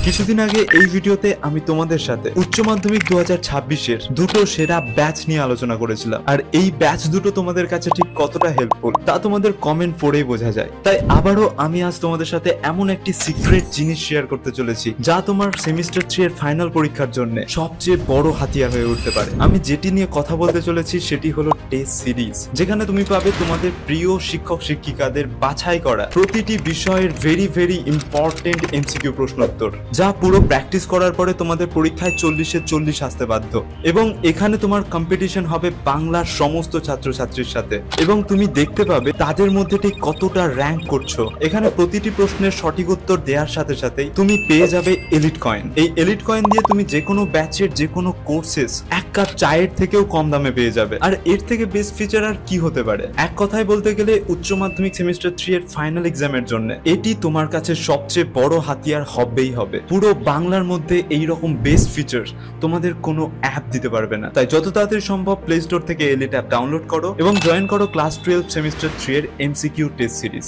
কিছুদিন আগে এই ভিডিওতে আমি তোমাদের সাথে উচ্চ মাধ্যমিক 2026-এর দুটো সেরা ব্যাচ নিয়ে আলোচনা করেছিলাম। আর এই ব্যাচ দুটো তোমাদের কাছে ঠিক কতটা হেল্পফুল তা তোমাদের কমেন্ট পড়েই বোঝা যায়। তাই আবারও আমি আজ তোমাদের সাথে এমন একটি সিক্রেট জিনিস শেয়ার করতে চলেছি যা তোমার সেমিস্টার 3 এর ফাইনাল পরীক্ষার জন্য সবচেয়ে বড় হাতিয়ার হয়ে উঠতে পারে। আমি যেটি নিয়ে কথা বলতে চলেছি সেটি হলো টেস্ট সিরিজ, যেখানে তুমি পাবে তোমাদের প্রিয় শিক্ষক শিক্ষিকাদের বাছাই করা প্রতিটি বিষয়ের ভেরি ইম্পর্টেন্ট এমসিকিউ প্রশ্নোত্তর, যা পুরো প্র্যাকটিস করার পরে তোমাদের পরীক্ষায় 40-এ 40 আসতে বাধ্য। এবং এখানে তোমার কম্পিটিশন হবে বাংলার সমস্ত ছাত্রছাত্রীর সাথে, এবং তুমি দেখতে পাবে তাদের মধ্যে ঠিক কতটা র্যাঙ্ক করছো। এখানে প্রতিটি প্রশ্নের সঠিক উত্তর দেওয়ার সাথে সাথেই তুমি পেয়ে যাবে এলিট কয়েন। এই এলিট কয়েন দিয়ে তুমি যে কোনো ব্যাচের যে কোনো কোর্সেস এক কাপ চায়ের থেকেও কম দামে পেয়ে যাবে। আর এর থেকে বেস্ট ফিচার আর কি হতে পারে? এক কথায় বলতে গেলে উচ্চ মাধ্যমিক সেমিস্টার 3 এর ফাইনাল এক্সামের জন্য এটি তোমার কাছে সবচেয়ে বড় হাতিয়ার হবেই হবে। পুরো বাংলার মধ্যে এই রকম বেস্ট ফিচার তোমাদের কোনো অ্যাপ দিতে পারবে না। তাই যত তাড়াতাড়ি সম্ভব প্লে স্টোর থেকে এলিট অ্যাপ ডাউনলোড করো এবং জয়েন করো ক্লাস 12 সেমিস্টার 3 এর এমসিকিউ টেস্ট সিরিজ।